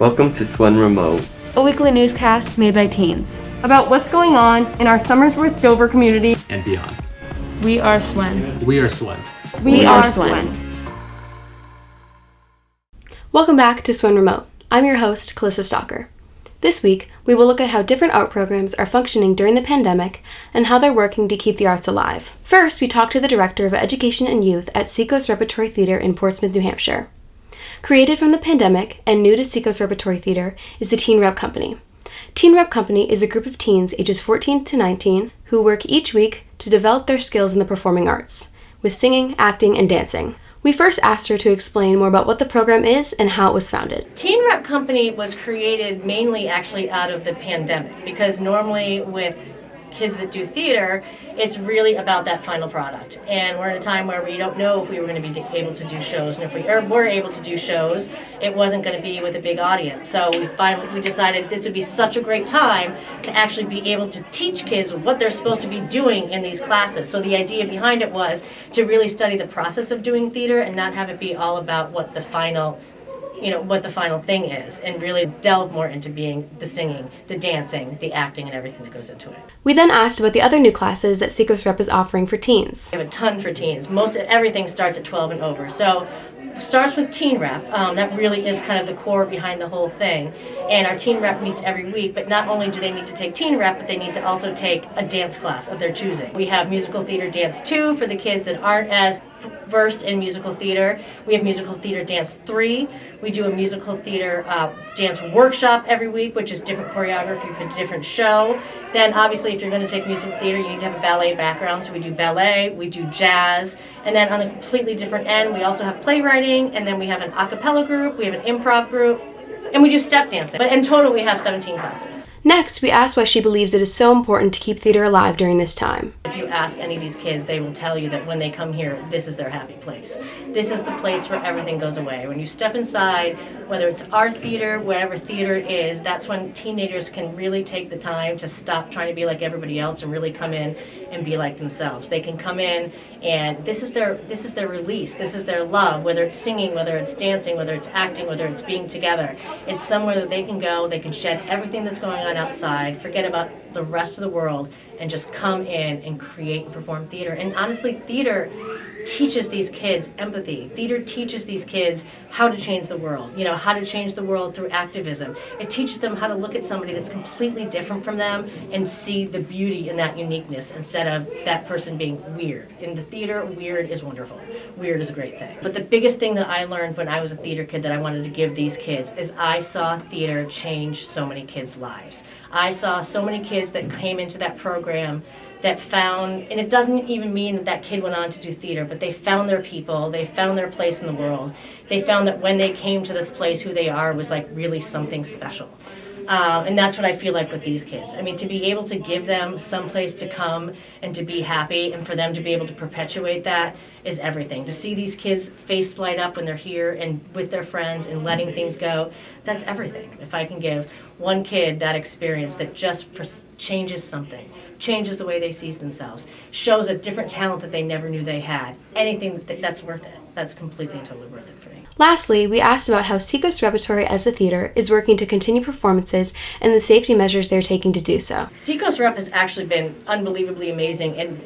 Welcome to Swen Remote, a weekly newscast made by teens about what's going on in our Somersworth Dover community and beyond. We are Swen. We are Swen. We are Swen. Welcome back to Swen Remote. I'm your host, Calissa Stalker. This week, we will look at how different art programs are functioning during the pandemic and how they're working to keep the arts alive. First, we talked to the Director of Education and Youth at Seacoast Repertory Theater in Portsmouth, New Hampshire. Created from the pandemic and new to Seacoast Repertory Theater is the Teen Rep Company. Teen Rep Company is a group of teens ages 14 to 19 who work each week to develop their skills in the performing arts, with singing, acting, and dancing. We first asked her to explain more about what the program is and how it was founded. Teen Rep Company was created mainly actually out of the pandemic, because normally with kids that do theater, it's really about that final product. And we're in a time where we don't know if we were going to be able to do shows, and if we were able to do shows, it wasn't going to be with a big audience. So we decided this would be such a great time to actually be able to teach kids what they're supposed to be doing in these classes. So the idea behind it was to really study the process of doing theater and not have it be all about what the final thing is, and really delve more into being the singing, the dancing, the acting, and everything that goes into it. We then asked about the other new classes that Seacoast Rep is offering for teens. We have a ton for teens. Everything starts at 12 and over. So starts with Teen Rep. That really is kind of the core behind the whole thing. And our Teen Rep meets every week, but not only do they need to take Teen Rep, but they need to also take a dance class of their choosing. We have Musical Theater Dance 2 for the kids that aren't as versed in musical theater. We have Musical Theater Dance 3. We do a musical theater dance workshop every week, which is different choreography for a different show. Then obviously if you're going to take musical theater, you need to have a ballet background, so we do ballet, we do jazz, and then on the completely different end, we also have playwriting, and then we have an a cappella group, we have an improv group, and we do step dancing. But in total, we have 17 classes. Next, we asked why she believes it is so important to keep theater alive during this time. If you ask any of these kids, they will tell you that when they come here, this is their happy place. This is the place where everything goes away. When you step inside, whether it's our theater, whatever theater it is, that's when teenagers can really take the time to stop trying to be like everybody else and really come in and be like themselves. They can come in and this is their release, this is their love, whether it's singing, whether it's dancing, whether it's acting, whether it's being together. It's somewhere that they can go, they can shed everything that's going on outside, forget about the rest of the world, and just come in and create and perform theater. And honestly, theater teaches these kids empathy. Theater teaches these kids how to change the world, how to change the world through activism. It teaches them how to look at somebody that's completely different from them and see the beauty in that uniqueness instead of that person being weird. In the theater, weird is wonderful. Weird is a great thing. But the biggest thing that I learned when I was a theater kid that I wanted to give these kids is I saw theater change so many kids' lives. I saw so many kids that came into that program that found, and it doesn't even mean that kid went on to do theater, but they found their people, they found their place in the world. They found that when they came to this place, who they are was like really something special. And that's what I feel like with these kids. I mean, to be able to give them some place to come and to be happy, and for them to be able to perpetuate that is everything. To see these kids' face light up when they're here and with their friends and letting things go, that's everything. If I can give one kid that experience that just changes something, changes the way they see themselves, shows a different talent that they never knew they had, anything that's worth it. That's completely and totally worth it for me. Lastly, we asked about how Seacoast Repertory as a theater is working to continue performances and the safety measures they're taking to do so. Seacoast Rep has actually been unbelievably amazing, and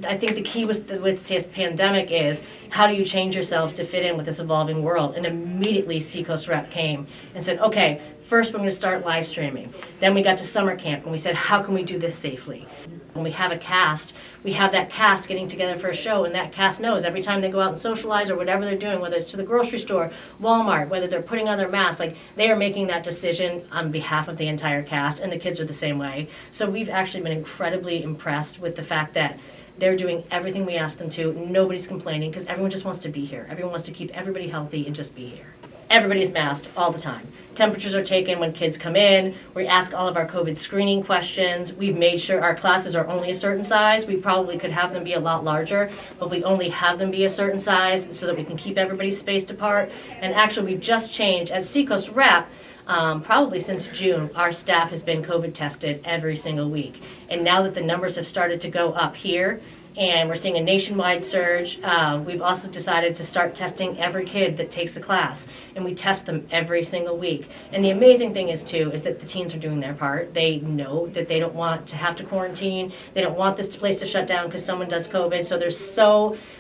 I think the key with this pandemic is how do you change yourselves to fit in with this evolving world? And immediately Seacoast Rep came and said, okay, first we're going to start live streaming. Then we got to summer camp and we said, how can we do this safely? When we have a cast, we have that cast getting together for a show, and that cast knows every time they go out and socialize or whatever they're doing, whether it's to the grocery store, Walmart, whether they're putting on their masks, like they are making that decision on behalf of the entire cast, and the kids are the same way. So we've actually been incredibly impressed with the fact that they're doing everything we ask them to. Nobody's complaining because everyone just wants to be here. Everyone wants to keep everybody healthy and just be here. Everybody's masked all the time. Temperatures are taken when kids come in. We ask all of our COVID screening questions. We've made sure our classes are only a certain size. We probably could have them be a lot larger, but we only have them be a certain size so that we can keep everybody spaced apart. And actually, we've just changed at Seacoast Rep. Probably since June, our staff has been COVID tested every single week. And now that the numbers have started to go up here, and we're seeing a nationwide surge. We've also decided to start testing every kid that takes a class, and we test them every single week. And the amazing thing is, too, is that the teens are doing their part. They know that they don't want to have to quarantine. They don't want this place to shut down because someone does COVID. So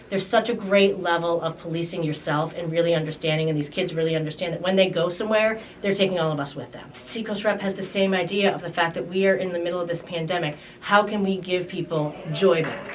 there's such a great level of policing yourself and really understanding, and these kids really understand that when they go somewhere, they're taking all of us with them. Seacoast Rep has the same idea of the fact that we are in the middle of this pandemic. How can we give people joy back?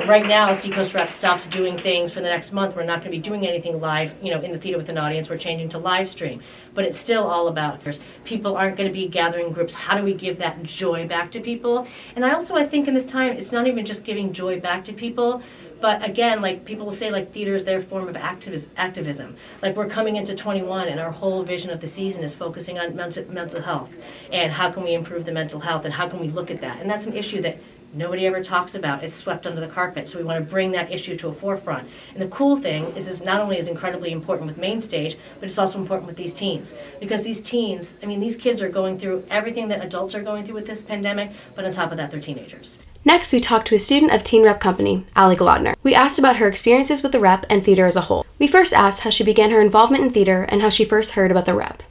Right now, Seacoast Rep stopped doing things for the next month. We're not going to be doing anything live, in the theater with an audience. We're changing to live stream. But it's still all about people aren't going to be gathering groups. How do we give that joy back to people? And I think in this time, it's not even just giving joy back to people, but again, like people will say, like theater is their form of activism. Like we're coming into 21 and our whole vision of the season is focusing on mental health and how can we improve the mental health and how can we look at that. And that's an issue that nobody ever talks about. It's swept under the carpet. So we want to bring that issue to a forefront. And the cool thing is this not only is incredibly important with Main Stage, but it's also important with these teens. Because these teens, these kids are going through everything that adults are going through with this pandemic, but on top of that, they're teenagers. Next, we talked to a student of Teen Rep Company, Allie Glodner. We asked about her experiences with the Rep and theater as a whole. We first asked how she began her involvement in theater and how she first heard about the Rep.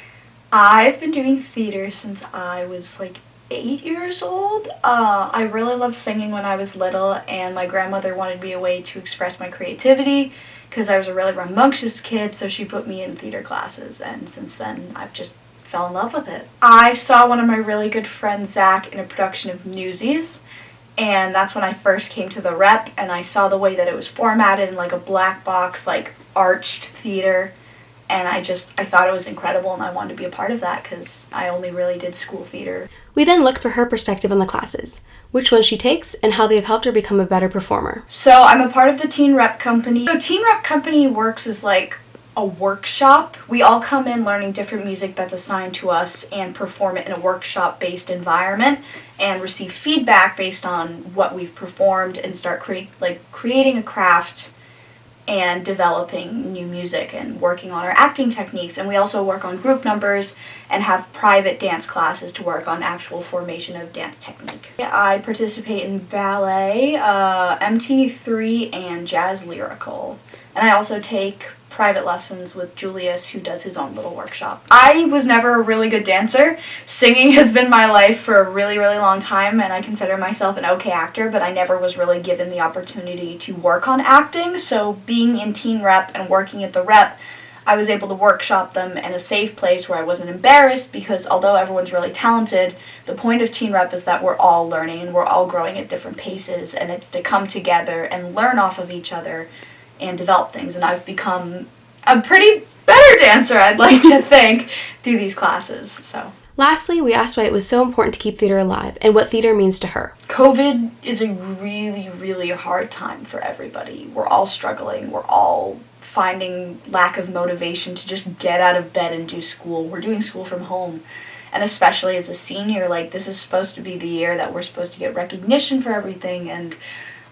I've been doing theater since I was 8 years old. I really loved singing when I was little, and my grandmother wanted me a way to express my creativity because I was a really rambunctious kid, so she put me in theater classes, and since then I've just fell in love with it. I saw one of my really good friends, Zach, in a production of Newsies, and that's when I first came to the Rep, and I saw the way that it was formatted in a black box, arched theater, and I thought it was incredible, and I wanted to be a part of that because I only really did school theater. We then looked for her perspective on the classes, which ones she takes, and how they have helped her become a better performer. So I'm a part of the Teen Rep Company. So Teen Rep Company works as a workshop. We all come in learning different music that's assigned to us and perform it in a workshop-based environment and receive feedback based on what we've performed and start creating a craft and developing new music and working on our acting techniques. And we also work on group numbers and have private dance classes to work on actual formation of dance technique. I participate in ballet, MT3, and jazz lyrical. And I also take private lessons with Julius, who does his own little workshop. I was never a really good dancer. Singing has been my life for a really, really long time, and I consider myself an okay actor, but I never was really given the opportunity to work on acting. So being in Teen Rep and working at the Rep, I was able to workshop them in a safe place where I wasn't embarrassed, because although everyone's really talented, the point of Teen Rep is that we're all learning and we're all growing at different paces, and it's to come together and learn off of each other and develop things. And I've become a pretty better dancer, I'd like to think, through these classes. So lastly, we asked why it was so important to keep theater alive and what theater means to her. COVID is a really, really hard time for everybody. We're all struggling. We're all finding lack of motivation to just get out of bed and do school. We're doing school from home. And especially as a senior, this is supposed to be the year that we're supposed to get recognition for everything, and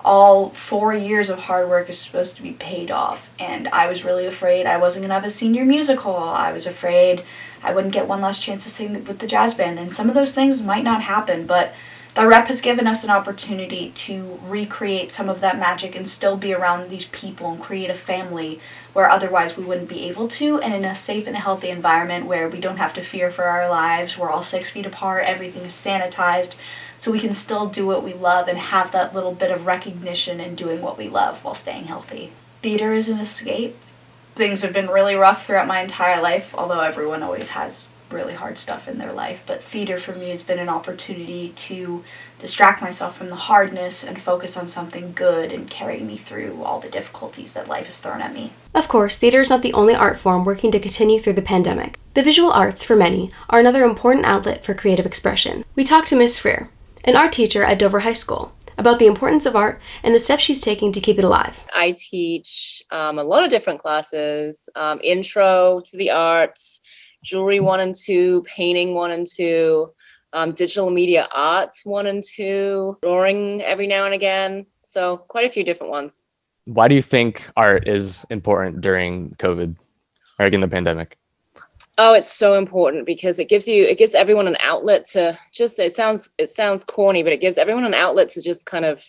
all 4 years of hard work is supposed to be paid off. And I was really afraid I wasn't going to have a senior musical. I was afraid I wouldn't get one last chance to sing with the jazz band. And some of those things might not happen, but the Rep has given us an opportunity to recreate some of that magic and still be around these people and create a family where otherwise we wouldn't be able to, and in a safe and healthy environment where we don't have to fear for our lives. We're all 6 feet apart, everything is sanitized, so we can still do what we love and have that little bit of recognition in doing what we love while staying healthy. Theater is an escape. Things have been really rough throughout my entire life, although everyone always has really hard stuff in their life. But theater for me has been an opportunity to distract myself from the hardness and focus on something good and carry me through all the difficulties that life has thrown at me. Of course, theater is not the only art form working to continue through the pandemic. The visual arts, for many, are another important outlet for creative expression. We talked to Miss Freer, an art teacher at Dover High School, about the importance of art and the steps she's taking to keep it alive. I teach a lot of different classes, intro to the arts, jewelry 1 and 2, painting 1 and 2, digital media arts 1 and 2, drawing every now and again. So quite a few different ones. Why do you think art is important during COVID or in the pandemic? Oh, it's so important because it gives everyone an outlet to just, it sounds corny, but it gives everyone an outlet to just kind of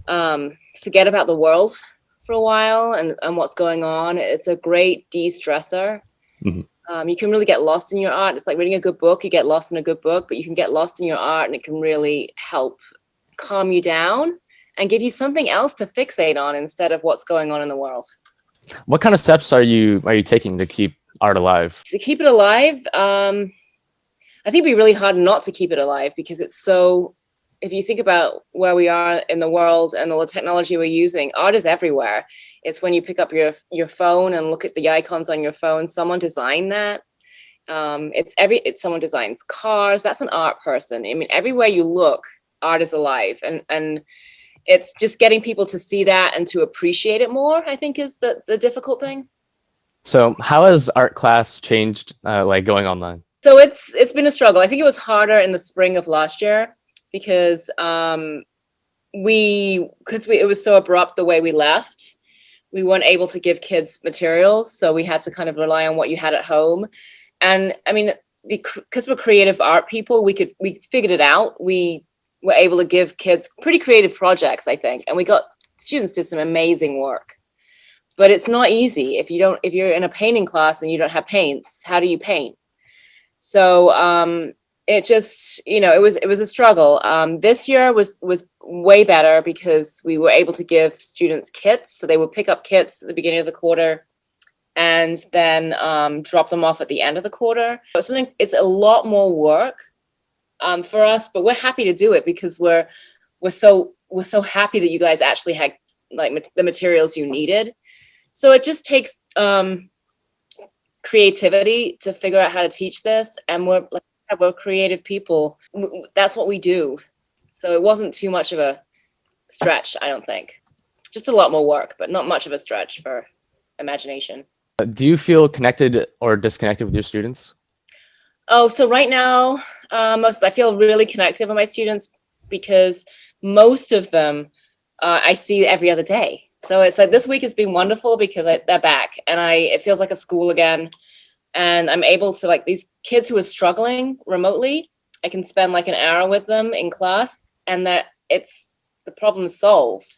forget about the world for a while and what's going on. It's a great de-stressor. You can really get lost in your art. It's like reading a good book. You get lost in a good book, but you can get lost in your art, and it can really help calm you down and give you something else to fixate on instead of what's going on in the world. What kind of steps are you taking to keep art alive? To keep it alive, I think it'd be really hard not to keep it alive, because it's so, if you think about where we are in the world and all the technology we're using, art is everywhere. It's when you pick up your phone and look at the icons on your phone, someone designed that. It's someone designs cars. That's an art person. I mean, everywhere you look, art is alive, and it's just getting people to see that and to appreciate it more, I think, is the difficult thing. So how has art class changed, like going online? So it's been a struggle. I think it was harder in the spring of last year because it was so abrupt the way we left. We weren't able to give kids materials, so we had to kind of rely on what you had at home. And I mean, because we're creative art people, we figured it out. We were able to give kids pretty creative projects, I think, and students did some amazing work. But it's not easy if you're in a painting class and you don't have paints. How do you paint? So it just, it was a struggle. This year was way better because we were able to give students kits. So they would pick up kits at the beginning of the quarter and then drop them off at the end of the quarter. So it's a lot more work for us, but we're happy to do it because we're so happy that you guys actually had like the materials you needed. So it just takes creativity to figure out how to teach this, and we're creative people. That's what we do. So it wasn't too much of a stretch, I don't think. Just a lot more work, but not much of a stretch for imagination. Do you feel connected or disconnected with your students? Oh, so right now, I feel really connected with my students because most of them I see every other day. So it's like this week has been wonderful because they're back, and it feels like a school again. And I'm able to, like, these kids who are struggling remotely, I can spend like an hour with them in class, and the problem is solved.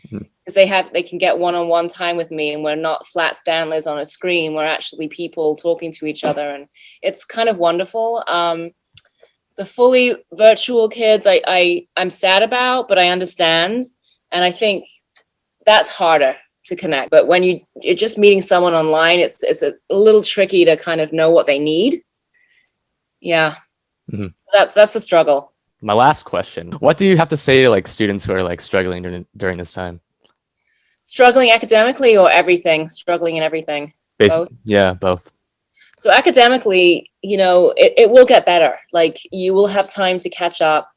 Because they can get one-on-one time with me, and we're not flat Stanleys on a screen. We're actually people talking to each other, and it's kind of wonderful. The fully virtual kids, I'm sad about, but I understand, and I think that's harder to connect. But when you're just meeting someone online, it's a little tricky to kind of know what they need. Yeah, that's the struggle. My last question: what do you have to say to like students who are like struggling during this time? Struggling academically or everything? Struggling in everything? Both? Yeah, both. So academically, it will get better. Like, you will have time to catch up.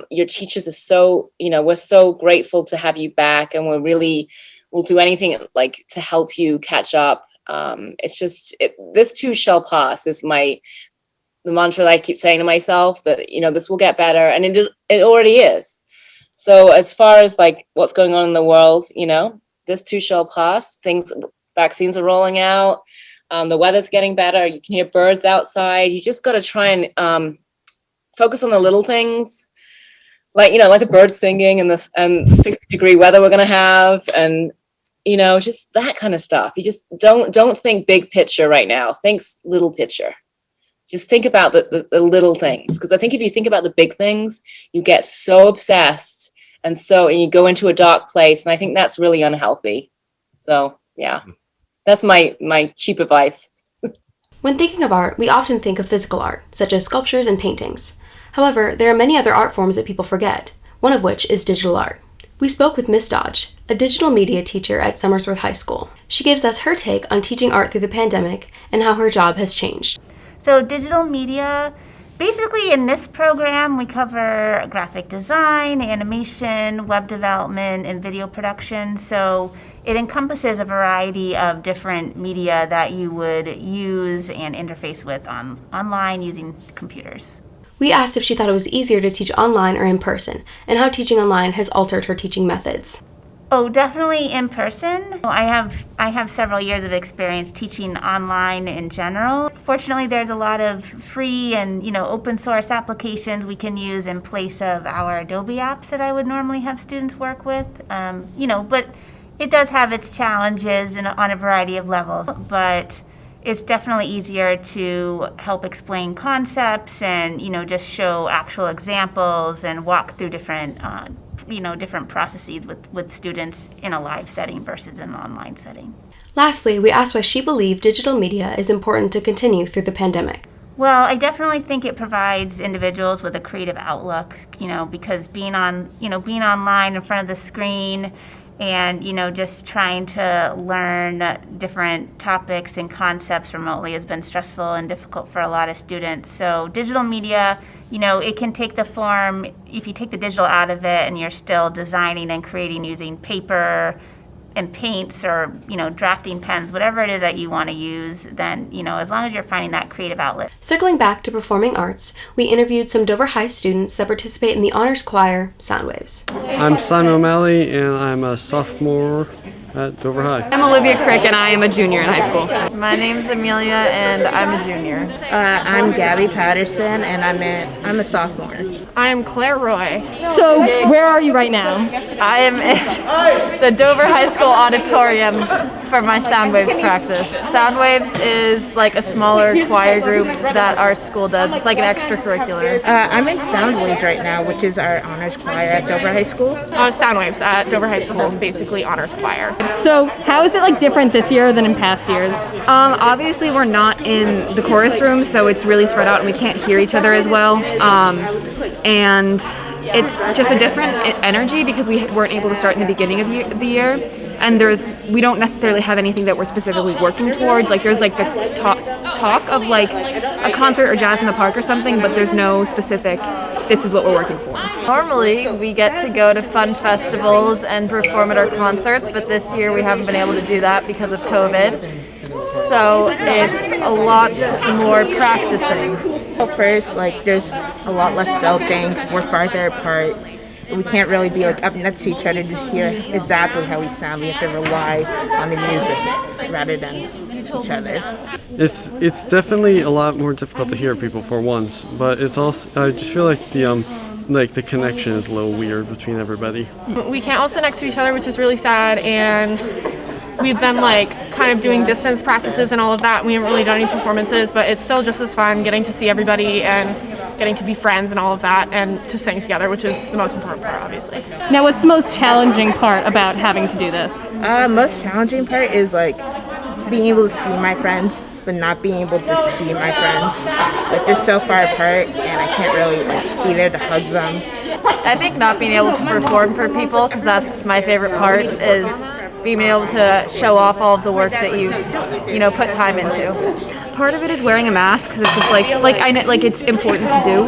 Your teachers are so, we're so grateful to have you back, and we'll do anything like to help you catch up. It's just, this too shall pass is the mantra that I keep saying to myself, that, this will get better, and it already is. So as far as like what's going on in the world, this too shall pass. Vaccines are rolling out. The weather's getting better. You can hear birds outside. You just got to try and focus on the little things, like the birds singing and the 60-degree weather we're gonna have, and just that kind of stuff. You just don't think big picture right now. Think little picture. Just think about the little things, because I think if you think about the big things, you get so obsessed and you go into a dark place, and I think that's really unhealthy. So yeah, that's my cheap advice. When thinking of art, we often think of physical art, such as sculptures and paintings. However, there are many other art forms that people forget, one of which is digital art. We spoke with Miss Dodge, a digital media teacher at Somersworth High School. She gives us her take on teaching art through the pandemic and how her job has changed. So digital media, basically in this program we cover graphic design, animation, web development, and video production. So it encompasses a variety of different media that you would use and interface with online using computers. We asked if she thought it was easier to teach online or in person, and how teaching online has altered her teaching methods. Oh, definitely in person. I have several years of experience teaching online in general. Fortunately, there's a lot of free and open source applications we can use in place of our Adobe apps that I would normally have students work with. But it does have its challenges on a variety of levels. But it's definitely easier to help explain concepts and just show actual examples and walk through different processes with students in a live setting versus an online setting. Lastly, we asked why she believed digital media is important to continue through the pandemic. Well, I definitely think it provides individuals with a creative outlook, because being online in front of the screen and just trying to learn different topics and concepts remotely has been stressful and difficult for a lot of students. So digital media, it can take the form, if you take the digital out of it and you're still designing and creating using paper and paints or, drafting pens, whatever it is that you want to use, then, as long as you're finding that creative outlet. Circling back to performing arts, we interviewed some Dover High students that participate in the honors choir, Soundwaves. I'm Simon O'Malley, and I'm a sophomore at Dover High. I'm Olivia Crick, and I am a junior in high school. My name's Amelia, and I'm a junior. I'm Gabby Patterson, and I'm a sophomore. I am Claire Roy. So, where are you right now? I am in the Dover High School auditorium for my Soundwaves practice. Soundwaves is like a smaller choir group that our school does. It's like an extracurricular. I'm in Soundwaves right now, which is our honors choir at Dover High School. Soundwaves at Dover High School, basically honors choir. So, how is it different this year than in past years? Obviously, we're not in the chorus room, so it's really spread out and we can't hear each other as well. And it's just a different energy because we weren't able to start in the beginning of the year. And we don't necessarily have anything that we're specifically working towards. There's the talk of a concert or jazz in the park or something, but there's no specific, this is what we're working for. Normally, we get to go to fun festivals and perform at our concerts, but this year we haven't been able to do that because of COVID. So it's a lot more practicing. Well, first, there's a lot less belting. We're farther apart. We can't really be up next to each other to hear exactly how we sound. We have to rely on the music rather than each other. It's definitely a lot more difficult to hear people for once, but it's also, I just feel like the connection is a little weird between everybody. We can't all sit next to each other, which is really sad, and we've been kind of doing distance practices and all of that. We haven't really done any performances, but it's still just as fun getting to see everybody and getting to be friends and all of that and to sing together, which is the most important part, obviously. Now, what's the most challenging part about having to do this? Most challenging part is being able to see my friends, but not being able to see my friends. They're so far apart, and I can't really be there to hug them. I think not being able to perform for people, because that's my favorite part, is being able to show off all of the work that you've, put time into. Part of it is wearing a mask because it's just I know it's important to do,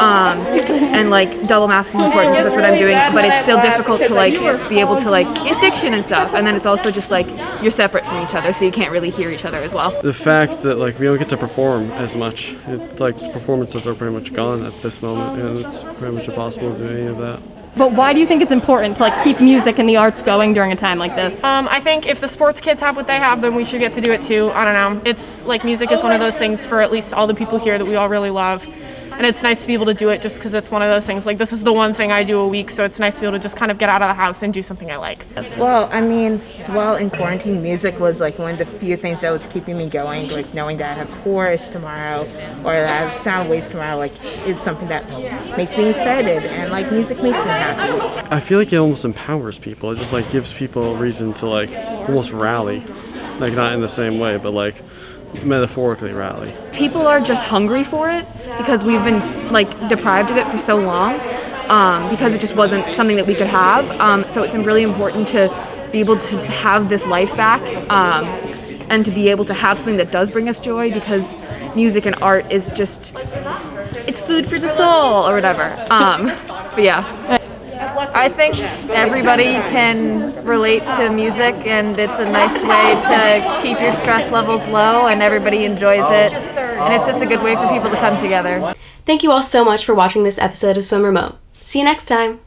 and double masking is important because that's what I'm doing. But it's still difficult to be able to get diction and stuff. And then it's also just you're separate from each other, so you can't really hear each other as well. The fact that we don't get to perform as much, performances are pretty much gone at this moment, and it's pretty much impossible to do any of that. But why do you think it's important to keep music and the arts going during a time like this? I think if the sports kids have what they have, then we should get to do it too. I don't know. It's music is one of those things for at least all the people here that we all really love. And it's nice to be able to do it just because it's one of those things. This is the one thing I do a week, so it's nice to be able to just kind of get out of the house and do something I like. Well, while in quarantine, music was one of the few things that was keeping me going. Knowing that I have chorus tomorrow or that I have Soundwaves tomorrow, is something that makes me excited, and music makes me happy. I feel it almost empowers people. It just gives people a reason to almost rally, not in the same way, but metaphorically rally. People are just hungry for it because we've been deprived of it for so long, because it just wasn't something that we could have. So it's really important to be able to have this life back, and to be able to have something that does bring us joy, because music and art is just, it's food for the soul or whatever. But yeah. I think everybody can relate to music, and it's a nice way to keep your stress levels low, and everybody enjoys it, and it's just a good way for people to come together. Thank you all so much for watching this episode of Swen Remote. See you next time!